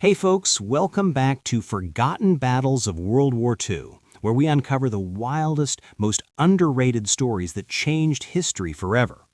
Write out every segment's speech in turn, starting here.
Hey folks, welcome back to Forgotten Battles of World War II, where we uncover the wildest, most underrated stories that changed history forever.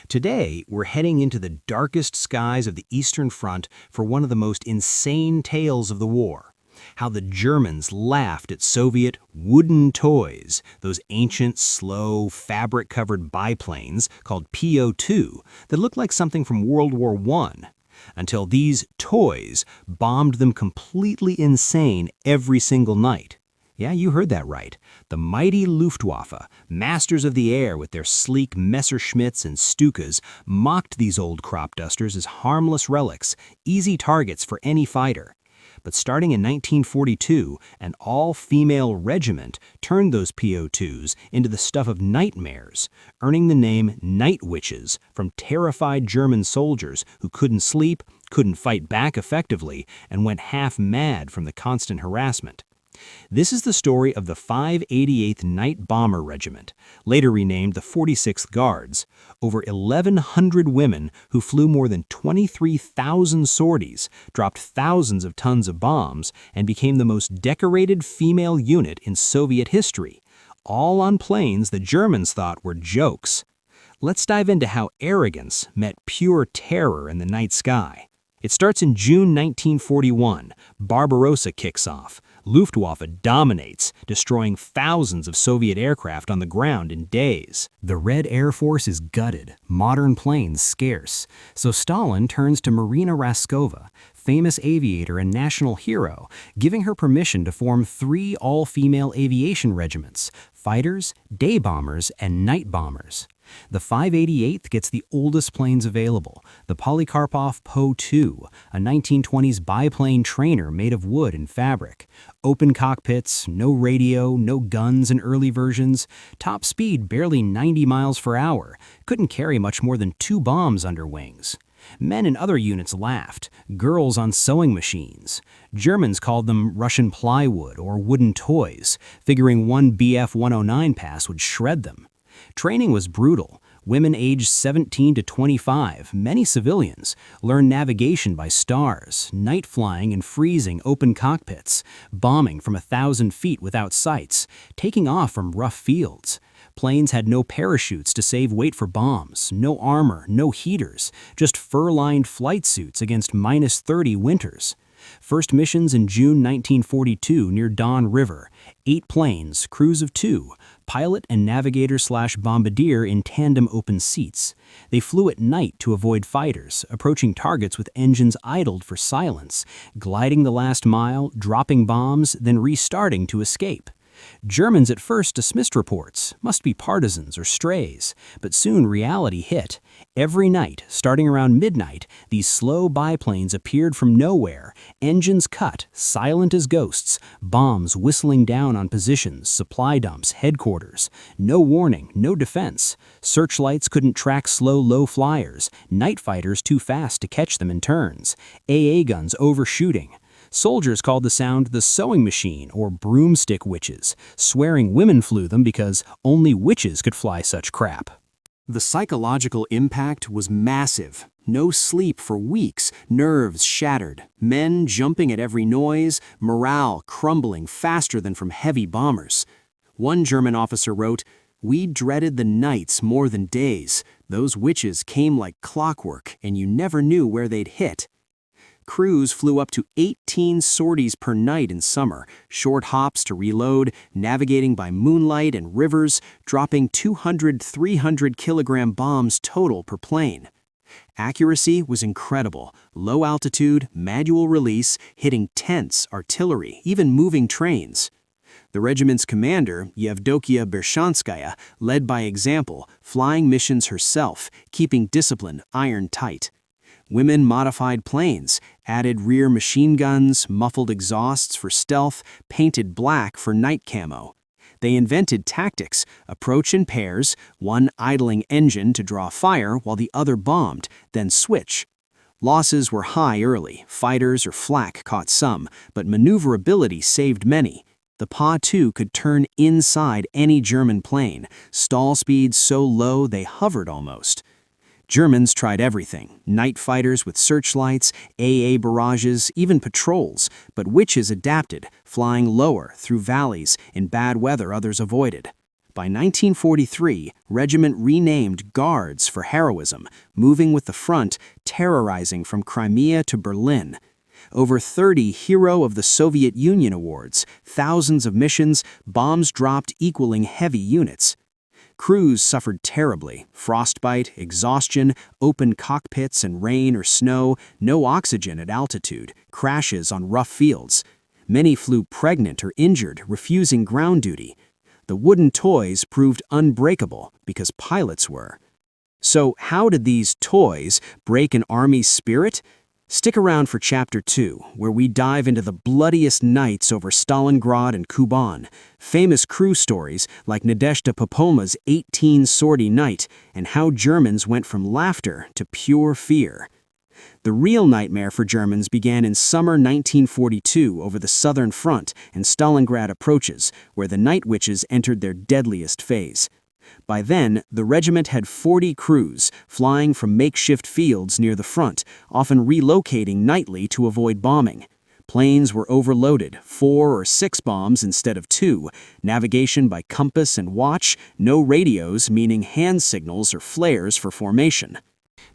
Today, we're heading into the darkest skies of the Eastern Front for one of the most insane tales of the war. How the Germans laughed at Soviet wooden toys, those ancient, slow, fabric-covered biplanes called PO-2 that looked like something from World War I, until these toys bombed them completely insane every single night. Yeah, you heard that right. The mighty Luftwaffe, masters of the air with their sleek Messerschmitts and Stukas, mocked these old crop dusters as harmless relics, easy targets for any fighter. But starting in 1942, an all-female regiment turned those PO-2s into the stuff of nightmares, earning the name Night Witches from terrified German soldiers who couldn't sleep, couldn't fight back effectively, and went half mad from the constant harassment. This is the story of the 588th Night Bomber Regiment, later renamed the 46th Guards, over 1,100 women who flew more than 23,000 sorties, dropped thousands of tons of bombs, and became the most decorated female unit in Soviet history, all on planes the Germans thought were jokes. Let's dive into how arrogance met pure terror in the night sky. It starts in June 1941. Barbarossa kicks off. Luftwaffe dominates, destroying thousands of Soviet aircraft on the ground in days. The Red Air Force is gutted, modern planes scarce, so Stalin turns to Marina Raskova, famous aviator and national hero, giving her permission to form 3 all-female aviation regiments: fighters, day bombers, and night bombers. The 588th gets the oldest planes available, the Polikarpov Po-2, a 1920s biplane trainer made of wood and fabric. Open cockpits, no radio, no guns in early versions, top speed barely 90 miles per hour, couldn't carry much more than 2 bombs under wings. Men in other units laughed, girls on sewing machines. Germans called them Russian plywood or wooden toys, figuring one Bf-109 pass would shred them. Training was brutal. Women aged 17 to 25, many civilians, learned navigation by stars, night flying in freezing open cockpits, bombing from 1,000 feet without sights, taking off from rough fields. Planes had no parachutes to save weight for bombs, no armor, no heaters, just fur-lined flight suits against -30 winters. First missions in June 1942 near Don River. 8 planes, crews of 2, pilot and navigator/bombardier in tandem open seats. They flew at night to avoid fighters, approaching targets with engines idled for silence, gliding the last mile, dropping bombs, then restarting to escape. Germans at first dismissed reports, must be partisans or strays, but soon reality hit. Every night, starting around midnight, these slow biplanes appeared from nowhere, engines cut, silent as ghosts, bombs whistling down on positions, supply dumps, headquarters. No warning, no defense. Searchlights couldn't track slow, low flyers, night fighters too fast to catch them in turns, AA guns overshooting. Soldiers called the sound the sewing machine or broomstick witches, swearing women flew them because only witches could fly such crap. The psychological impact was massive. No sleep for weeks, nerves shattered, men jumping at every noise, morale crumbling faster than from heavy bombers. One German officer wrote, "We dreaded the nights more than days. Those witches came like clockwork, and you never knew where they'd hit." Crews flew up to 18 sorties per night in summer, short hops to reload, navigating by moonlight and rivers, dropping 200-300 kilogram bombs total per plane. Accuracy was incredible. Low altitude, manual release, hitting tents, artillery, even moving trains. The regiment's commander, Yevdokia Bershanskaya, led by example, flying missions herself, keeping discipline iron tight. Women modified planes, added rear machine guns, muffled exhausts for stealth, painted black for night camo. They invented tactics, approach in pairs, one idling engine to draw fire while the other bombed, then switch. Losses were high early, fighters or flak caught some, but maneuverability saved many. The Pa-2 could turn inside any German plane, stall speeds so low they hovered almost. Germans tried everything: night fighters with searchlights, AA barrages, even patrols, but witches adapted, flying lower, through valleys, in bad weather others avoided. By 1943, regiment renamed Guards for heroism, moving with the front, terrorizing from Crimea to Berlin. Over 30 Hero of the Soviet Union awards, thousands of missions, bombs dropped equaling heavy units. Crews suffered terribly: frostbite, exhaustion, open cockpits in rain or snow, no oxygen at altitude, crashes on rough fields. Many flew pregnant or injured, refusing ground duty. The wooden toys proved unbreakable because pilots were. So how did these toys break an army's spirit? Stick around for Chapter 2, where we dive into the bloodiest nights over Stalingrad and Kuban, famous crew stories like Nadezhda Popolma's 18-sortie night, and how Germans went from laughter to pure fear. The real nightmare for Germans began in summer 1942 over the Southern Front and Stalingrad approaches, where the night witches entered their deadliest phase. By then, the regiment had 40 crews, flying from makeshift fields near the front, often relocating nightly to avoid bombing. Planes were overloaded, 4 or 6 bombs instead of 2, navigation by compass and watch, no radios, meaning hand signals or flares for formation.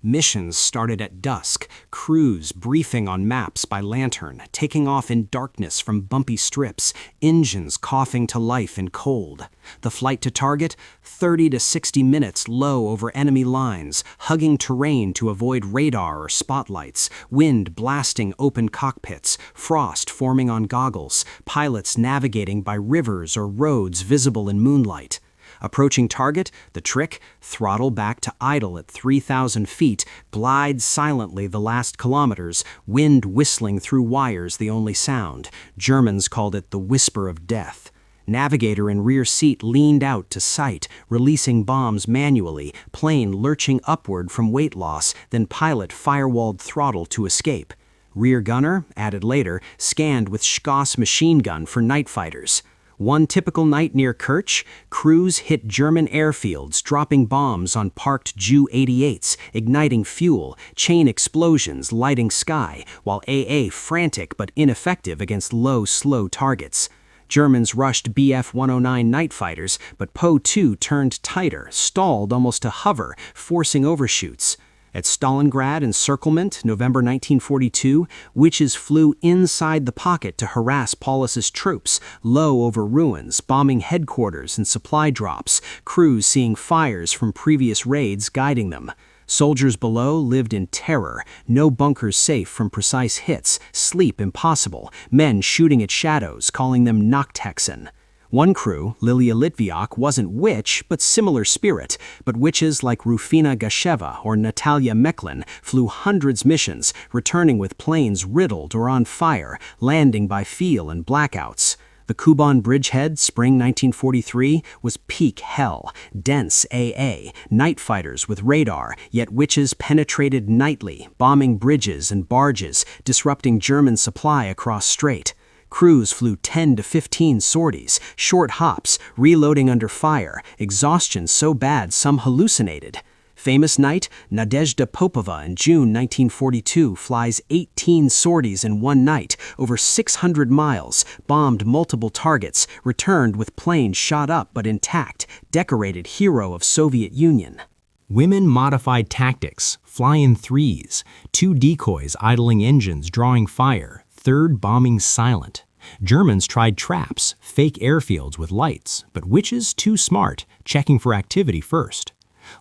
Missions started at dusk, crews briefing on maps by lantern, taking off in darkness from bumpy strips, engines coughing to life in cold. The flight to target, 30 to 60 minutes low over enemy lines, hugging terrain to avoid radar or spotlights, wind blasting open cockpits, frost forming on goggles, pilots navigating by rivers or roads visible in moonlight. Approaching target, the trick: throttle back to idle at 3,000 feet, glide silently the last kilometers, wind whistling through wires the only sound. Germans called it the whisper of death. Navigator in rear seat leaned out to sight, releasing bombs manually, plane lurching upward from weight loss, then pilot firewalled throttle to escape. Rear gunner, added later, scanned with Schuss machine gun for night fighters. One typical night near Kerch, crews hit German airfields, dropping bombs on parked Ju-88s, igniting fuel, chain explosions lighting sky, while AA frantic but ineffective against low, slow targets. Germans rushed Bf-109 night fighters, but Po-2 turned tighter, stalled almost to hover, forcing overshoots. At Stalingrad encirclement, November 1942, witches flew inside the pocket to harass Paulus's troops, low over ruins, bombing headquarters and supply drops, crews seeing fires from previous raids guiding them. Soldiers below lived in terror, no bunkers safe from precise hits, sleep impossible, men shooting at shadows, calling them Nachthexen. One crew, Lilia Litviak, wasn't witch, but similar spirit, but witches like Rufina Gasheva or Natalia Mechlin flew hundreds missions, returning with planes riddled or on fire, landing by feel and blackouts. The Kuban bridgehead, spring 1943, was peak hell, dense AA, night fighters with radar, yet witches penetrated nightly, bombing bridges and barges, disrupting German supply across strait. Crews flew 10 to 15 sorties, short hops, reloading under fire, exhaustion so bad some hallucinated. Famous night, Nadezhda Popova in June 1942 flies 18 sorties in one night, over 600 miles, bombed multiple targets, returned with plane shot up but intact, decorated Hero of Soviet Union. Women modified tactics, fly in threes, 2 decoys idling engines drawing fire, 3rd bombing silent. Germans tried traps, fake airfields with lights, but witches too smart, checking for activity first.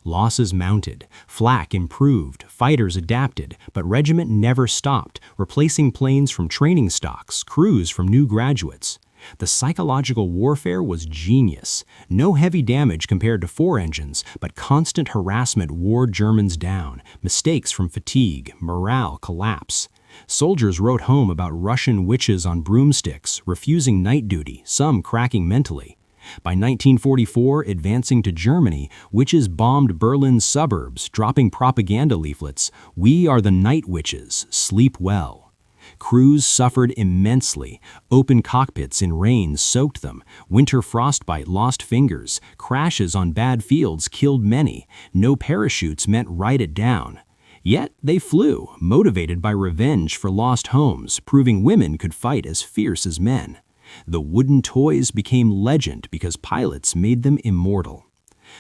Losses mounted, flak improved, fighters adapted, but regiment never stopped, replacing planes from training stocks, crews from new graduates. The psychological warfare was genius. No heavy damage compared to 4 engines, but constant harassment wore Germans down, mistakes from fatigue, morale collapse. Soldiers wrote home about Russian witches on broomsticks, refusing night duty, some cracking mentally. By 1944, advancing to Germany, witches bombed Berlin's suburbs, dropping propaganda leaflets, "We are the night witches, sleep well." Crews suffered immensely. Open cockpits in rain soaked them. Winter frostbite lost fingers. Crashes on bad fields killed many. No parachutes meant write it down. Yet they flew, motivated by revenge for lost homes, proving women could fight as fierce as men. The wooden toys became legend because pilots made them immortal.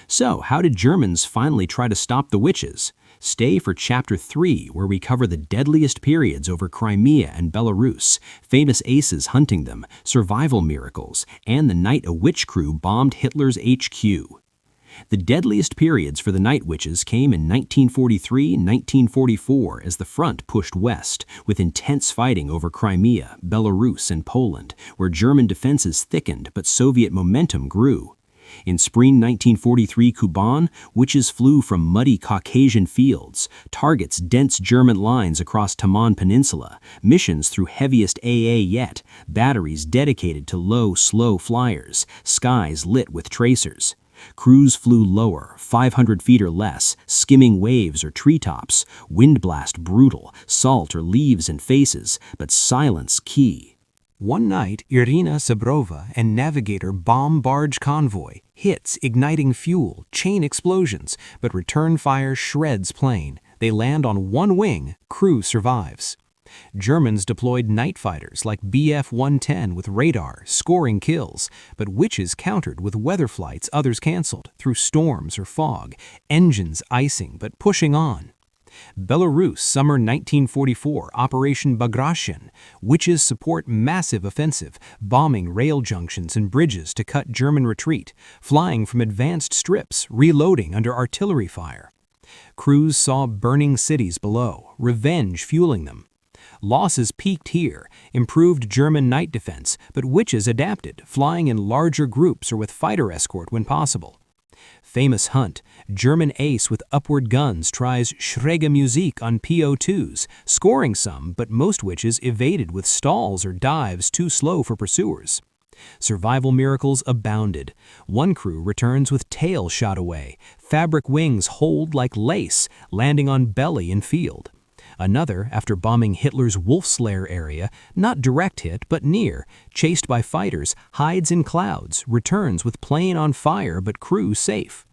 So, how did Germans finally try to stop the witches? Stay for Chapter 3, where we cover the deadliest periods over Crimea and Belarus, famous aces hunting them, survival miracles, and the night a witch crew bombed Hitler's HQ. The deadliest periods for the night witches came in 1943 and 1944 as the front pushed west, with intense fighting over Crimea, Belarus, and Poland, where German defenses thickened but Soviet momentum grew. In spring 1943 Kuban, witches flew from muddy Caucasian fields, targets dense German lines across Taman Peninsula, missions through heaviest AA yet, batteries dedicated to low, slow flyers, skies lit with tracers. Crews flew lower, 500 feet or less, skimming waves or treetops, wind blast brutal, salt or leaves in faces, but silence key. One night, Irina Sabrova and navigator bomb barge convoy, hits igniting fuel, chain explosions, but return fire shreds plane. They land on one wing, crew survives. Germans deployed night fighters like Bf-110 with radar, scoring kills, but witches countered with weather flights others canceled through storms or fog, engines icing but pushing on. Belarus, summer 1944, Operation Bagration. Witches support massive offensive, bombing rail junctions and bridges to cut German retreat, flying from advanced strips, reloading under artillery fire. Crews saw burning cities below, revenge fueling them. Losses peaked here, improved German night defense, but witches adapted, flying in larger groups or with fighter escort when possible. Famous hunt, German ace with upward guns tries Schräge Musik on PO2s, scoring some, but most witches evaded with stalls or dives too slow for pursuers. Survival miracles abounded. One crew returns with tail shot away, fabric wings hold like lace, landing on belly in field. Another, after bombing Hitler's Wolfslair area, not direct hit but near, chased by fighters, hides in clouds, returns with plane on fire but crew safe.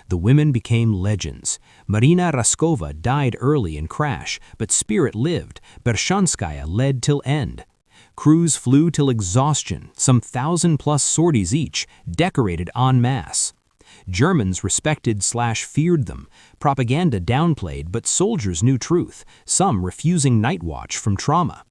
The women became legends. Marina Raskova died early in crash, but spirit lived. Bershanskaya led till end. Crews flew till exhaustion, some 1,000+ sorties each, decorated en masse. Germans respected/feared them. Propaganda downplayed, but soldiers knew truth, some refusing night watch from trauma.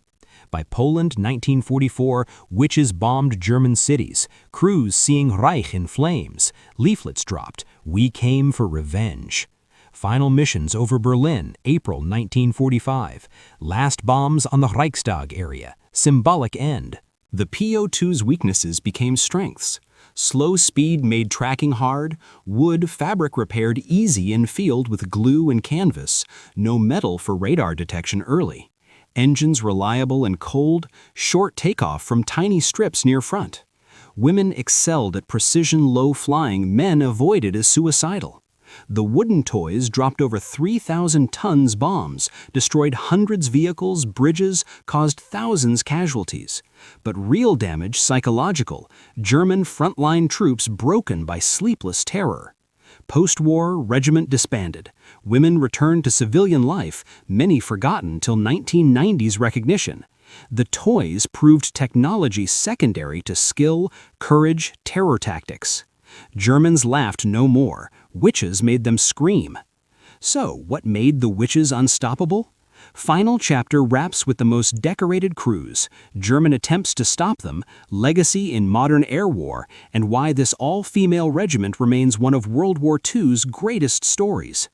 By Poland 1944, witches bombed German cities, crews seeing Reich in flames, leaflets dropped, "We came for revenge." Final missions over Berlin, April 1945. Last bombs on the Reichstag area, symbolic end. The PO2's weaknesses became strengths. Slow speed made tracking hard, wood fabric repaired easy in field with glue and canvas, no metal for radar detection early. Engines reliable and cold, short takeoff from tiny strips near front. Women excelled at precision low flying, men avoided as suicidal. The wooden toys dropped over 3,000 tons bombs, destroyed hundreds vehicles, bridges, caused thousands casualties. But real damage psychological, German frontline troops broken by sleepless terror. Post-war, regiment disbanded. Women returned to civilian life, many forgotten till 1990's recognition. The toys proved technology secondary to skill, courage, terror tactics. Germans laughed no more. Witches made them scream. So, what made the witches unstoppable? Final chapter wraps with the most decorated crews, German attempts to stop them, legacy in modern air war, and why this all-female regiment remains one of World War II's greatest stories.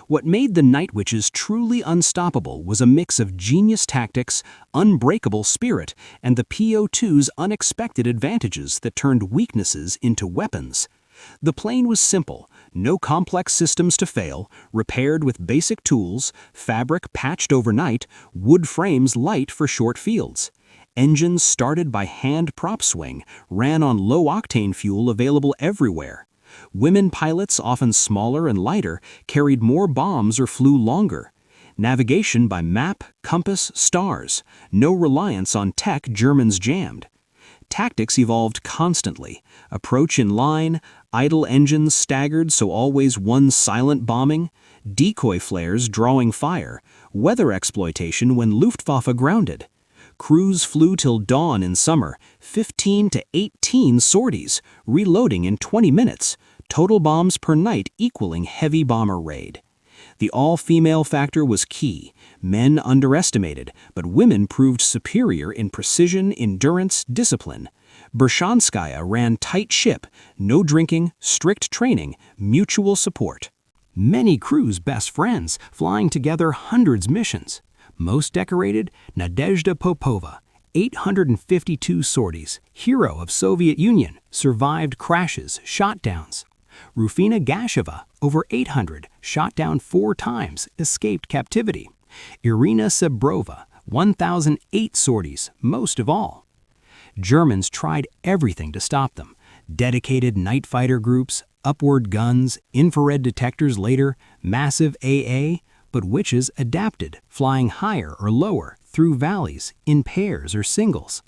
What made the Night Witches truly unstoppable was a mix of genius tactics, unbreakable spirit, and the PO2's unexpected advantages that turned weaknesses into weapons. The plane was simple, no complex systems to fail, repaired with basic tools, fabric patched overnight, wood frames light for short fields. Engines started by hand prop swing, ran on low-octane fuel available everywhere. Women pilots, often smaller and lighter, carried more bombs or flew longer. Navigation by map, compass, stars. No reliance on tech Germans jammed. Tactics evolved constantly. Approach in line, idle engines staggered so always one silent bombing, decoy flares drawing fire, weather exploitation when Luftwaffe grounded. Crews flew till dawn in summer, 15 to 18 sorties, reloading in 20 minutes, total bombs per night equaling heavy bomber raid. The all-female factor was key. Men underestimated, but women proved superior in precision, endurance, discipline. Bershanskaya ran tight ship, no drinking, strict training, mutual support. Many crews best friends, flying together hundreds missions. Most decorated, Nadezhda Popova, 852 sorties, hero of Soviet Union, survived crashes, shot downs. Rufina Gasheva, over 800, shot down 4 times, escaped captivity. Irina Sebrova, 1,008 sorties, most of all. Germans tried everything to stop them. Dedicated night fighter groups, upward guns, infrared detectors later, massive AA, but witches adapted, flying higher or lower, through valleys, in pairs or singles.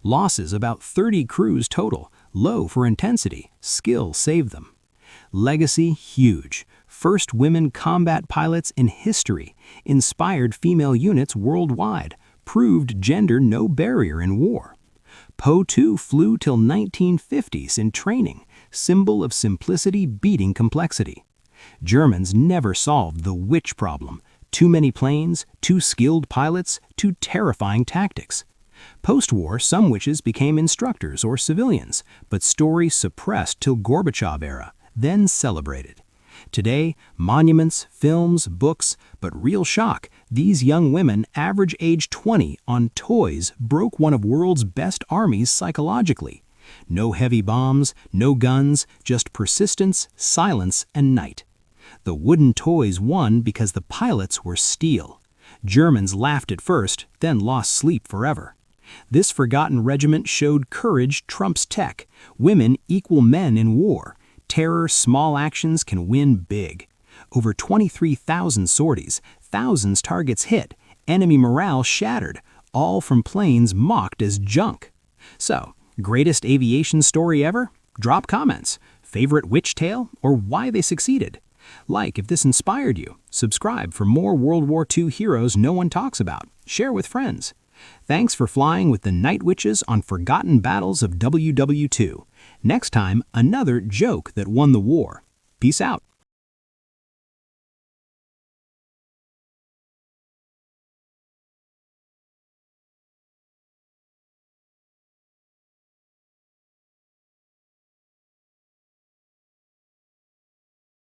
Losses about 30 crews total, low for intensity, skill saved them. Legacy huge. First women combat pilots in history, inspired female units worldwide, proved gender no barrier in war. Po-2 flew till 1950s in training, symbol of simplicity beating complexity. Germans never solved the which problem. Too many planes, too skilled pilots, too terrifying tactics. Post-war, some witches became instructors or civilians, but story suppressed till Gorbachev era, then celebrated. Today, monuments, films, books, but real shock, these young women, average age 20, on toys, broke one of world's best armies psychologically. No heavy bombs, no guns, just persistence, silence, and night. The wooden toys won because the pilots were steel. Germans laughed at first, then lost sleep forever. This forgotten regiment showed courage trumps tech. Women equal men in war. Terror, small actions can win big. Over 23,000 sorties, thousands targets hit, enemy morale shattered, all from planes mocked as junk. So, greatest aviation story ever? Drop comments. Favorite witch tale, or why they succeeded? Like if this inspired you. Subscribe for more World War II heroes no one talks about. Share with friends. Thanks for flying with the Night Witches on Forgotten Battles of WWII. Next time, another joke that won the war. Peace out.